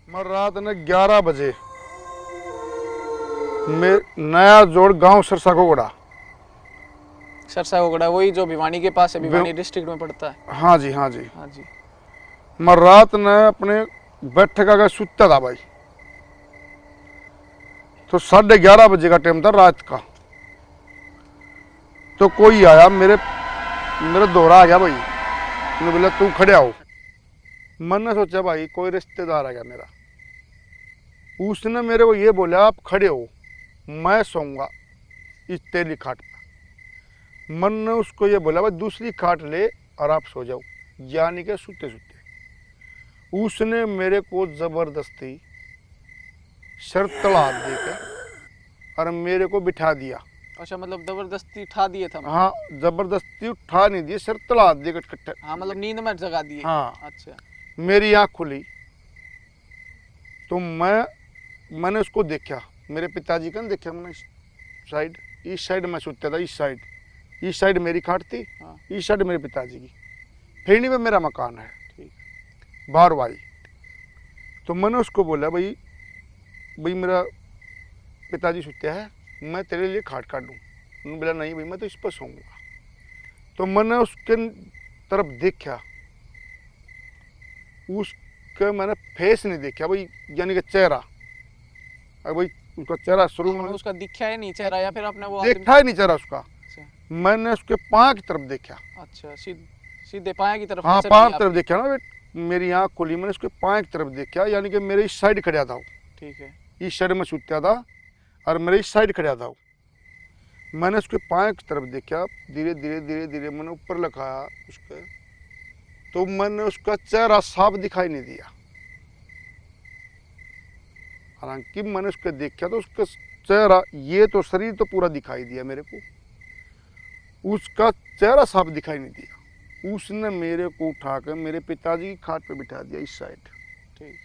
मैं रात ने 11 बजे में नया जोड़ गांव सरसा कोगड़ा। सरसा कोगड़ा वही जो भिवानी के पास है, भिवानी डिस्ट्रिक्ट में पड़ता है। हाँ जी हाँ जी। हाँ जी। मैं रात ने अपने बैठका का सुता था भाई, तो 11:30 बजे का टाइम था रात का। तो कोई आया मेरे दोहरा आ गया भाई, मैंने बोला तू खड़े आओ। मैंने सोचा भाई कोई रिश्तेदार आ गया मेरा। उसने मेरे को ये बोला आप खड़े हो, मैं सोऊंगा इस तेरी खाट पर। मैंने उसको ये बोला भाई दूसरी खाट ले और आप सो जाओ, यानी कि सुते सुते। उसने मेरे को जबरदस्ती शर्त हाथ दे के और मेरे को बिठा दिया। अच्छा, मतलब जबरदस्ती उठा दिए थे? हाँ, जबरदस्ती उठा नहीं दिए, शर्त हाथ दे के कट्टे। हाँ, मतलब नींद में जगा दिए। हाँ। अच्छा। मेरी आँख खुली तो मैंने उसको देखा, मेरे पिताजी का देखा मैंने। साइड इस साइड मैं सोता था, इस साइड मेरी खाट थी। हाँ। इस साइड मेरे पिताजी की। फेड़ी में मेरा मकान है, ठीक। बाहर वाई। तो मैंने उसको बोला भाई मेरा पिताजी सोते हैं, मैं तेरे लिए खाट काट दूँ। उन्होंने बोला नहीं भाई मैं तो इस पर सोऊंगा। तो मैंने उसके तरफ देखा, उसका मैंने फेस नहीं देखा भाई, यानी कि चेहरा। अब भाई उसका चेहरा शुरू में उसका दिखा है नहीं चेहरा, या फिर आपने वो देखा ही नहीं चेहरा उसका। अच्छा। मैंने उसके पाँव की तरफ देखा। अच्छा, सीधे पाँव की तरफ? हाँ, पाँव की तरफ देखा ना, मेरी आँख खुली, मैंने उसके पाँव की तरफ देखा, यानी कि मेरे इस साइड खड़ा था वो। ठीक है। इस साइड में सुता था और मेरे इस साइड खड़ा था वो। मैंने उसके पाँव की तरफ देखा, धीरे धीरे धीरे धीरे मैंने ऊपर लगाया उसके, तो मैंने उसका चेहरा साफ दिखाई नहीं दिया। हालांकि मैंने उसके देखा तो उसका चेहरा, ये तो शरीर तो पूरा दिखाई दिया मेरे को, उसका चेहरा साफ दिखाई नहीं दिया। उसने मेरे को उठाकर मेरे पिताजी की खाट पे बिठा दिया इस साइड। ठीक।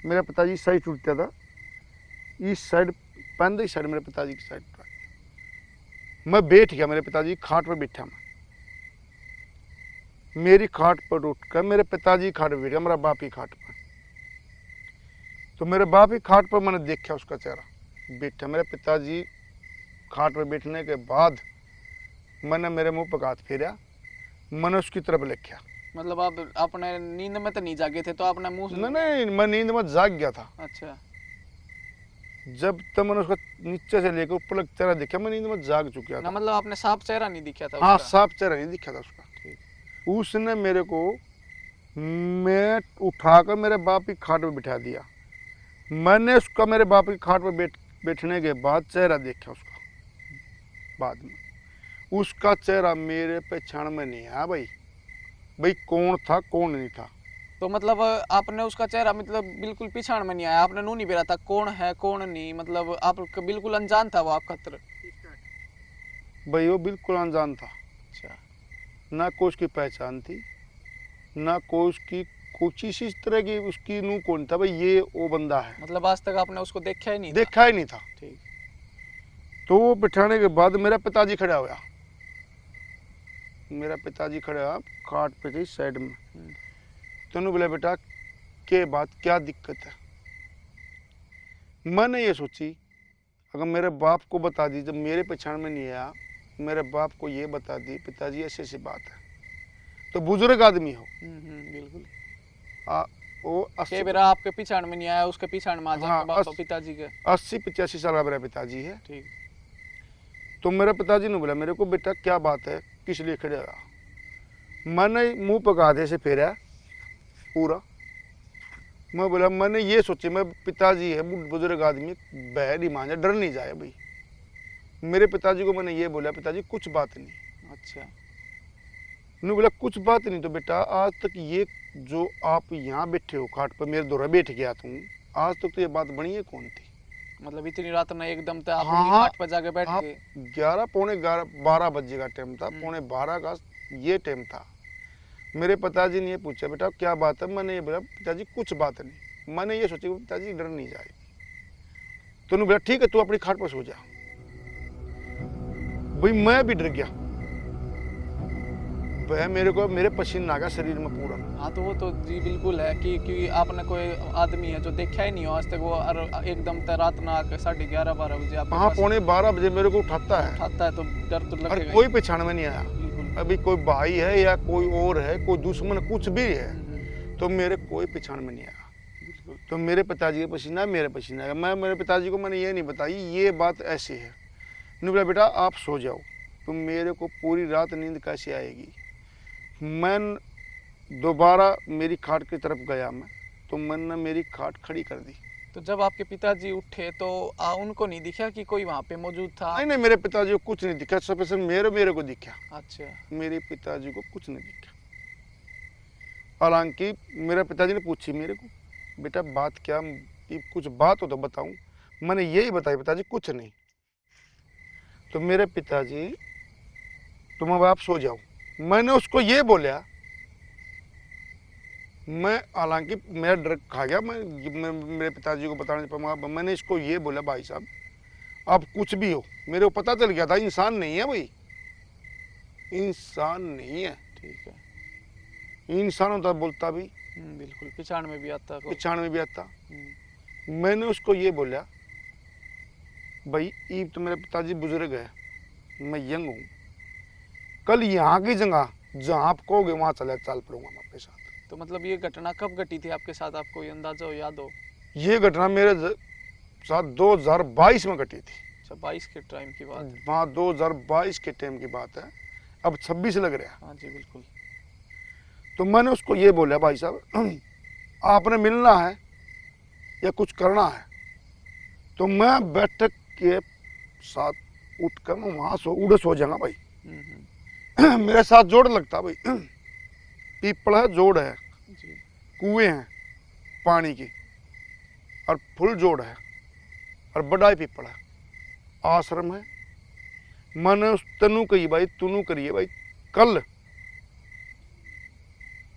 मेरा पिताजी इस साइड उठता था, इस साइड पंद, इस साइड मेरे पिताजी की साइड पर मैं बैठ गया। मेरे पिताजी की खाट पर बैठा मैं, मेरी खाट पर उठकर मेरे पिताजी की खाट पर बैठ गया, मेरा बाप की खाट पर। तो मेरे बाप की खाट पर मैंने देखा उसका चेहरा बैठा। मेरे पिताजी खाट पर बैठने के बाद मैंने मेरे मुंह पर हाथ फेरा, मैंने उसकी तरफ देखा। मतलब आप अपने नींद में तो नहीं जागे थे, तो आपने मुंह? नहीं, मैं नींद में जाग गया था। अच्छा। जब तक मैंने उसका नीचे से लेकर ऊपर तक चेहरा देखा, मैं नींद में जाग चुका था। मतलब आपने साफ चेहरा नहीं दिखा था? हाँ, उसका? साफ चेहरा नहीं दिखा था उसका। ठीक। उसने मेरे को मैं उठाकर मेरे बाप की खाट पर बिठा दिया। मैंने उसका मेरे बाप की खाट पर बैठने के बाद चेहरा देखा उसका। बाद में उसका चेहरा मेरे पहचान में नहीं आया भाई कौन था कौन नहीं था। तो मतलब आपने उसका चेहरा मतलब बिल्कुल पहचान में नहीं आया? आपने नू नहीं बेरा था कौन है कौन नहीं, मतलब आप बिल्कुल अनजान था वो आपका भाई वो बिल्कुल अनजान था। अच्छा। ना कोई उसकी पहचान थी, ना कोई उसकी कुछ इस तरह की उसकी नू कौन था भाई ये वो बंदा है। मतलब आज तक आपने उसको देखा ही नहीं? देखा ही नहीं था। ठीक। तो वो बिठाने के बाद मेरा पिताजी खड़ा हुआ, मेरा पिताजी खड़ा हुआ खाट पे थी साइड में। तो उन्होंने बोला बेटा के बात क्या दिक्कत है। मैंने ये सोची अगर मेरे बाप को बता दी, जब मेरे पहचान में नहीं आया, मेरे बाप को ये बता दी पिताजी ऐसी ऐसी बात है, तो बुजुर्ग आदमी हो। बिल्कुल। वो आपके पहचान में नहीं आया, उसके पहचान में आ जाए पिताजी के 80-85 साल का मेरा पिताजी है। ठीक। तो मेरे पिताजी ने बोला मेरे को बेटा क्या बात है, किस लिए खड़े रहा। मैंने मुंह पका दे से फेरा पूरा। मैं बोला मैंने ये सोचे मैं पिताजी है बुजुर्ग आदमी, बह नहीं मान जाए, डर नहीं जाए भाई। मेरे पिताजी को मैंने ये बोला पिताजी कुछ बात नहीं। अच्छा। उन्होंने बोला कुछ बात नहीं। तो बेटा आज तक ये जो आप यहाँ बैठे हो खाट पर, मेरे दौरा बैठ गया तू, आज तक तो ये बात बनी है कौन थी। मतलब इतनी रात में एकदम से आप खाट पर जाके बैठ गए? 11 पौने 12 बजे का टाइम था, पौने 12 का ये टाइम था। मेरे पिताजी ने ये पूछा बेटा क्या बात है। मैंने ये बोला पिताजी कुछ बात नहीं। मैंने ये सोचा पिताजी डर नहीं जाए। तो उन्होंने बोला ठीक है तू अपनी खाट पर सो जा। भाई मैं भी डर गया, धूप है, मेरे को मेरे पसीना आ गया शरीर में पूरा। हाँ तो वो तो जी बिल्कुल है कि आपने कोई आदमी है जो देखा ही नहीं हो आज तक, वो एकदम रात में आकर 11:30-12 बजे आपके हाँ, पास 12:15 बजे मेरे को उठाता है उठाता है, तो डर तो और लगेगा कोई पहचान में नहीं आया। बिल्कुल। अभी कोई भाई है या कोई और है, कोई दुश्मन कुछ भी है, हम्म, तो मेरे कोई पहचान में नहीं आया। बिल्कुल। तो मेरे पिताजी का पसीना है, मेरे पसीना है। मैं मेरे पिताजी को मैंने ये नहीं बताई, ये बात ऐसी है। उन्होंने बोला बेटा आप सो जाओ। तो मेरे को पूरी रात नींद कैसे आएगी। मैं दोबारा मेरी खाट की तरफ गया मैं, तो मैंने मेरी खाट खड़ी कर दी। तो जब आपके पिताजी उठे तो उनको नहीं दिखा कि कोई वहाँ पे मौजूद था? नहीं नहीं, मेरे पिताजी को कुछ नहीं दिखा, सबसे मेरे को दिखा। अच्छा। मेरे पिताजी को कुछ नहीं दिखा। हालांकि मेरे पिताजी ने पूछी मेरे को बेटा बात क्या, ये कुछ बात हो तो बताऊं। मैंने यही बताई पिताजी कुछ नहीं। तो मेरे पिताजी तुम अब आप सो जाओ। मैंने उसको ये बोला, मैं हालांकि मेरा डर खा गया, मैं मेरे पिताजी को बताने पर मैंने इसको ये बोला भाई साहब आप कुछ भी हो, मेरे को पता चल गया था इंसान नहीं है भाई, इंसान नहीं है। ठीक है। इंसान होता बोलता भी, बिल्कुल पहचान में भी आता कोई। पहचान में भी आता। मैंने उसको ये बोला भाई ये तो मेरे पिताजी बुजुर्ग है, मैं यंग हूँ, कल यहाँ की जगह जहाँ आप कहोगे वहाँ चल पड़ूंगा मैं आपके साथ। तो मतलब ये घटना कब घटी थी आपके साथ, आपको ये अंदाजा हो, याद हो? ये घटना मेरे साथ 2022 में घटी थी। अच्छा, 22 के टाइम की बात है। हाँ 2022 के टाइम की बात है, अब 26 लग रहा है। हाँ जी बिल्कुल। तो मैंने उसको ये बोला भाई साहब आपने मिलना है या कुछ करना है, तो मैं बैठक के साथ उठकर मैं वहाँ उड़ सो जाऊंगा भाई। मेरे साथ जोड़ लगता भाई, पीपल है, जोड़ है, जी। कुएं हैं पानी की और फुल जोड़ है और बड़ा ही पीपल है, आश्रम है। मैंने उस तनु कही भाई तनु करिए भाई, कल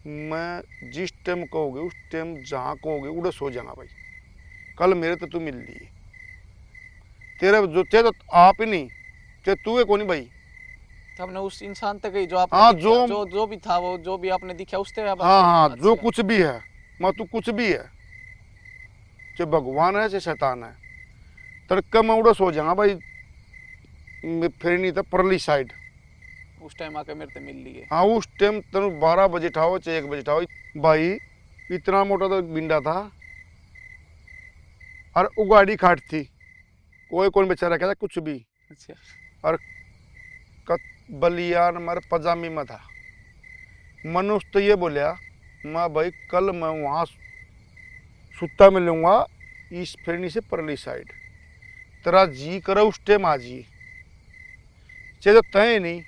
मैं जिस टाइम कहोगे उस टाइम जहाँ कहोगे उड़े सो जाना भाई, कल मेरे तो तू मिल ली तेरे जो थे तो आप ही नहीं थे, तू है कौन भाई। तो हमने उस इंसान तक गई जो आपने हाँ, दिखा, जो भी था वो, जो भी आपने दिखा उस पे हाँ हाँ अच्छा। जो कुछ भी है, मैं तू कुछ भी है, चाहे भगवान है चाहे शैतान है। तड़का मैं उड़ा सो जाऊंगा भाई, फिर नहीं था परली साइड उस टाइम आके मेरे से मिल लिए। हाँ उस टाइम तेन 12 बजे उठाओ चाहे 1 बजे उठाओ भाई, इतना मोटा तो बिंडा था और उगाड़ी खाट थी, कोई कौन बेचारा कहता कुछ भी। अच्छा। और बलियान मर पजामी में था। मनुष्य तो ये बोलिया मैं भाई कल मैं वहाँ सुता मिलूंगा इस फिरनी से परली साइड, तेरा जी करो उस टाइम आ जी, चे तो तय नहीं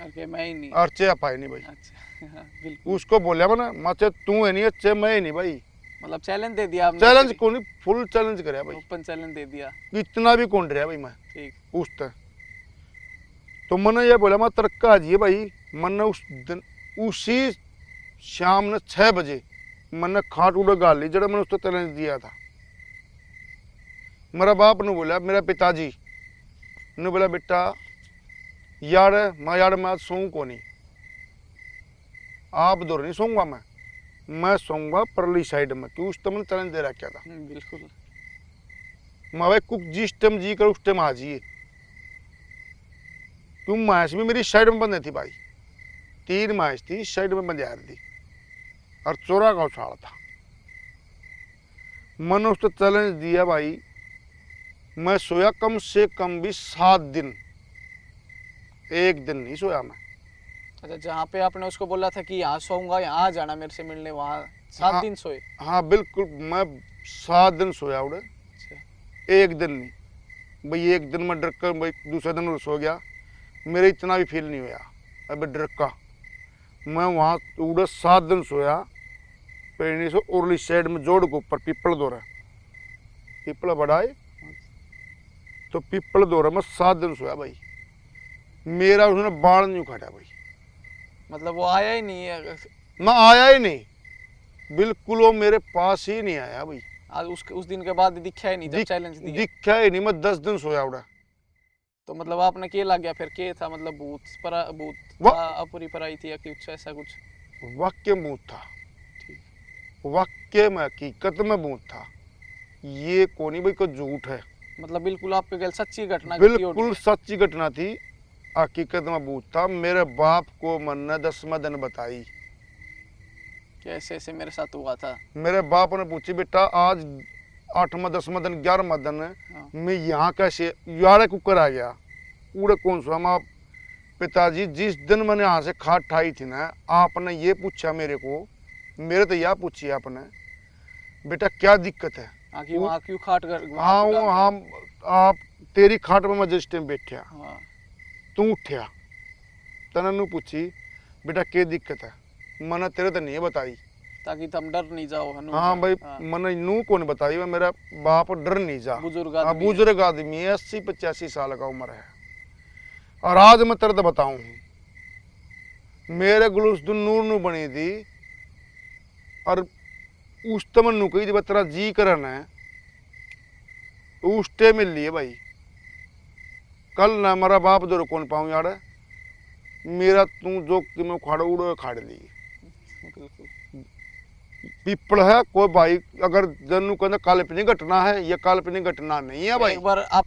अरे मैं ही नहीं। और चे पाए नहीं भाई। अच्छा हाँ, बिल्कुल। उसको बोलिया मैं मैं चे तू है नहीं चे मैं ही नहीं भाई। मतलब चैलेंज दे दिया आपने? चैलेंज कौन नहीं, फुल चैलेंज कराया भाई, ओपन चैलेंज दे दिया। इतना भी कौन रहा भाई मैं ठीक। उस तक। तो मैंने ये बोला मैं तरक्का जी भाई, मैंने उस दिन उसी शाम ने 6 बजे मैंने खाट उड़ा गाल ली जरा मैंने उसको चैलेंज दिया था। मेरा बाप ने बोला, मेरा पिताजी ने बोला बेटा यार मैं आज सोऊं को नहीं, आप दौर नहीं सोऊंगा मैं सोऊंगा परली साइड में, कि उस टाइम मैंने चैलेंज दे रखा था। बिल्कुल। मैं भाई कुक जिस टाइम जी कर उस टाइम आ जाइए, क्यों मैच भी मेरी साइड में बंद थी भाई, 3 मैच थी साइड में बंद आ रही थी और 14 का उछाल था। मैंने उसको चैलेंज दिया भाई, मैं सोया कम से कम भी 7 दिन, 1 दिन नहीं सोया मैं। अच्छा, जहाँ पे आपने उसको बोला था कि यहाँ सोऊंगा, यहाँ आ जाना मेरे से मिलने, वहाँ 7 दिन सोए? हाँ बिल्कुल, मैं 7 दिन सोया उड़े। अच्छा। 1 दिन नहीं भाई, 1 दिन में डर कर भाई दूसरे दिन सो गया, मेरे इतना भी फील नहीं हुआ अब डर का। मैं वहाँ उड़े 7 दिन सोया, पेड़नी से उर्ली साइड में जोड़ के ऊपर पीपल दौरा, पीपल बड़ा है तो पीपल दौरा में 7 दिन सोया भाई, मेरा उसने बाण नहीं उखाड़ा भाई। मतलब वो आया ही नहीं है? मैं आया ही नहीं, बिल्कुल वो मेरे पास ही नहीं आया भाई। आज उस दिन के बाद दिखा ही नहीं जब चैलेंज दिया? दिखा ही नहीं, मैं 10 दिन सोया उड़ा। तो मतलब आपने के लग गया फिर के था मतलब भूत वा- था, अपुरी पराई थी या कुछ ऐसा कुछ? वाक्य भूत था, ठीक। वाक्य में हकीकत में भूत था, ये कोनी भाई को झूठ है, मतलब बिल्कुल आपके गल सच्ची घटना घटी होगी। बिल्कुल सच्ची घटना थी, हकीकत में भूत था। मेरे बाप को मन ने 10वें दिन बताई, कैसे ऐसे मेरे साथ हुआ था। मेरे बाप ने पूछी बेटा आज 8वां 10वां दिन 11वां दिन हाँ। मैं यहाँ कैसे यारे कुकर आ गया, उड़े कौन सा माँ पिताजी जिस दिन मैंने यहाँ से खाट ठाई थी ना, आपने ये पूछा मेरे को, मेरे तो यह पूछी आपने बेटा क्या दिक्कत है। आखिर वहाँ क्यों खाट कर हाँ वो हाँ आप तेरी खाट में मैं जिस टाइम बैठा हाँ। तू उठ्या, तननु पूछी बेटा क्या दिक्कत है, मैंने तेरे तो नहीं बताई। ताकि तुम डर नहीं जाओ हनु। हाँ भाई हाँ। मैंने नू कौन बताई, वो मेरा बाप डर नहीं जा, बुजुर्ग हाँ आदमी है। बुजुर्ग आदमी है, 80-85 साल का उम्र है। और आज मैं तेरे तो बताऊं मेरे गुलूस दुन नूर नू बनी थी, और उस तमन नू कही थी तेरा जी करन है उस टे मिल लिए भाई, कल ना मेरा बाप दो कौन पाऊं यार, मेरा तू जो कि मैं खाड़ उड़ो खाड़ ली। बिल्कुल। पीपल है कोई भाई अगर जनू कहना काल्पनिक घटना है, ये काल्पनिक घटना नहीं है भाई। एक बार आप